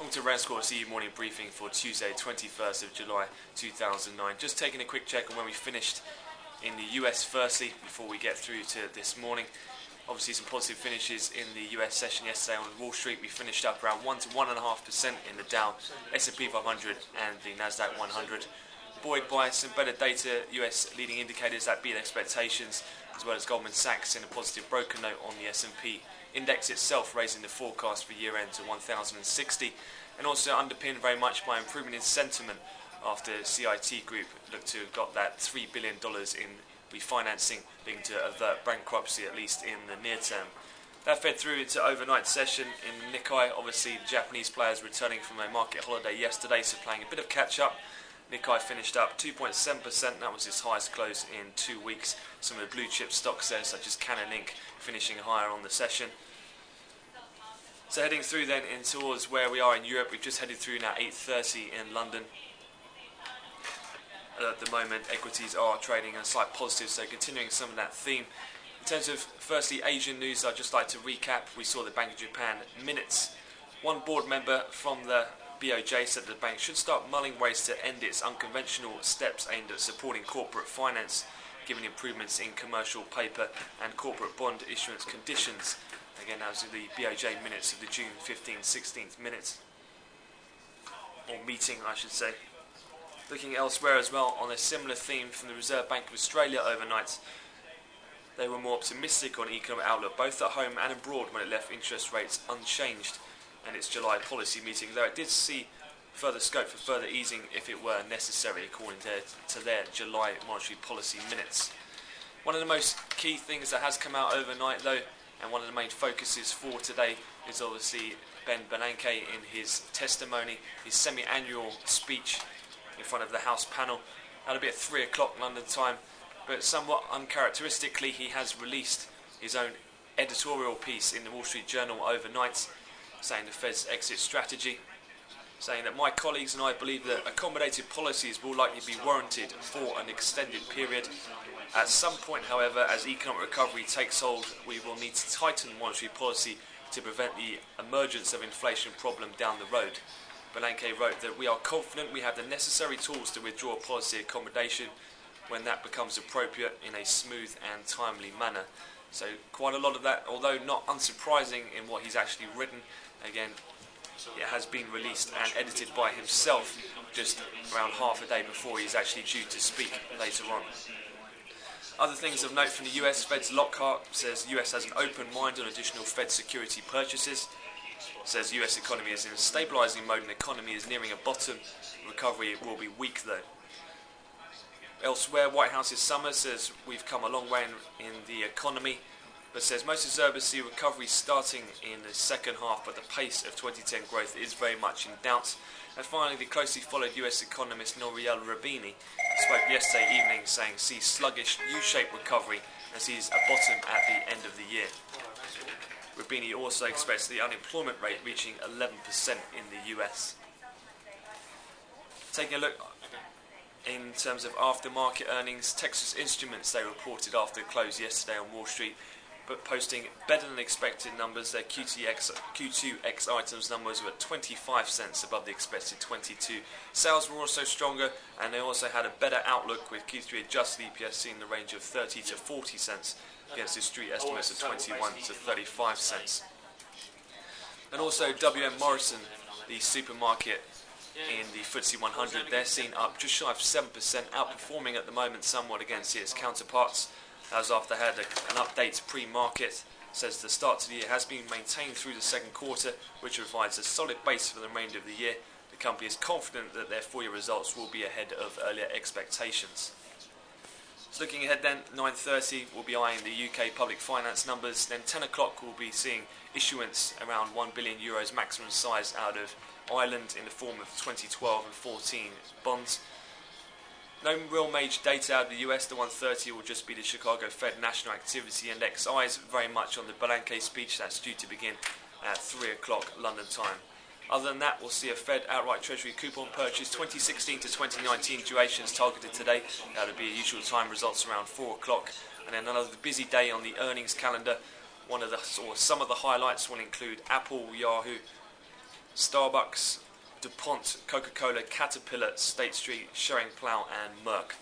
Welcome to RANsquawk CE morning briefing for Tuesday 21st of July 2009. Just taking a quick check on where we finished in the US firstly before we get through to this morning. Obviously some positive finishes in the US session yesterday on Wall Street. We finished up around 1 to 1.5% in the Dow, S&P 500 and the Nasdaq 100. Buoyed by some better data, US leading indicators that beat expectations, as well as Goldman Sachs in a positive broker note on the S&P index itself, raising the forecast for year end to 1,060, and also underpinned very much by improvement in sentiment after CIT Group looked to have got that $3 billion in refinancing, leading to avert bankruptcy at least in the near term. That fed through into overnight session in Nikkei. Obviously the Japanese players returning from a market holiday yesterday, so playing a bit of catch up. Nikkei finished up 2.7%, that was its highest close in 2 weeks. Some of the blue chip stocks there, such as Canon Inc., finishing higher on the session. So heading through then in towards where we are in Europe, we've just headed through now 8:30 in London. At the moment, equities are trading a slight positive, so continuing some of that theme. In terms of, firstly, Asian news, I'd just like to recap. We saw the Bank of Japan minutes. One board member from the BOJ said the bank should start mulling ways to end its unconventional steps aimed at supporting corporate finance, given improvements in commercial paper and corporate bond issuance conditions. Again, that was the BOJ minutes of the June 15th, 16th minutes, or meeting I should say. Looking elsewhere as well on a similar theme from the Reserve Bank of Australia overnight, they were more optimistic on economic outlook both at home and abroad when it left interest rates unchanged in its July policy meeting, though it did see further scope for further easing if it were necessary, according to their July monetary policy minutes. One of the most key things that has come out overnight though, and one of the main focuses for today, is obviously Ben Bernanke in his testimony, his semi-annual speech in front of the House panel. That'll be at 3 o'clock London time, but somewhat uncharacteristically he has released his own editorial piece in the Wall Street Journal overnight, saying the Fed's exit strategy, saying that my colleagues and I believe that accommodative policies will likely be warranted for an extended period. At some point, however, as economic recovery takes hold, we will need to tighten monetary policy to prevent the emergence of inflation problem down the road. Bernanke wrote that we are confident we have the necessary tools to withdraw policy accommodation when that becomes appropriate in a smooth and timely manner. So quite a lot of that, although not unsurprising in what he's actually written. Again, it has been released and edited by himself just around half a day before he's actually due to speak later on. Other things of note from the US, Fed's Lockhart says US has an open mind on additional Fed security purchases. Says US economy is in a stabilising mode and the economy is nearing a bottom. Recovery will be weak though. Elsewhere, White House's Summers says we've come a long way in the economy, but says most observers see recovery starting in the second half, but the pace of 2010 growth is very much in doubt. And finally, the closely followed US economist Nouriel Roubini spoke yesterday evening saying sees sluggish U-shaped recovery and sees a bottom at the end of the year. Roubini also expects the unemployment rate reaching 11% in the US. Taking a look in terms of aftermarket earnings, Texas Instruments, they reported after close yesterday on Wall Street, but posting better than expected numbers. Their Q2 X items numbers were 25 cents above the expected 22. Sales were also stronger, and they also had a better outlook with Q3 adjusted EPS seen in the range of 30 to 40 cents against the street estimates of 21 to 35 cents. And also WM Morrison, the supermarket in the FTSE 100, they're seen up just shy of 7%, outperforming at the moment somewhat against its counterparts. As after had an update pre-market, says the start to the year has been maintained through the second quarter, which provides a solid base for the remainder of the year. The company is confident that their full year results will be ahead of earlier expectations. So looking ahead then, 9:30 we'll be eyeing the UK public finance numbers, then 10 o'clock we'll be seeing issuance around €1 billion maximum size out of Ireland in the form of 2012 and 14 bonds. No real major data out of the US. The 1:30 will just be the Chicago Fed National Activity Index. Eyes very much on the Bernanke speech that's due to begin at 3 o'clock London time. Other than that, we'll see a Fed outright Treasury coupon purchase, 2016 to 2019 durations targeted today. That'll be usual time results around 4 o'clock. And then another busy day on the earnings calendar. Some of the highlights will include Apple, Yahoo, Starbucks, DuPont, Coca-Cola, Caterpillar, State Street, Schering Plough and Merck.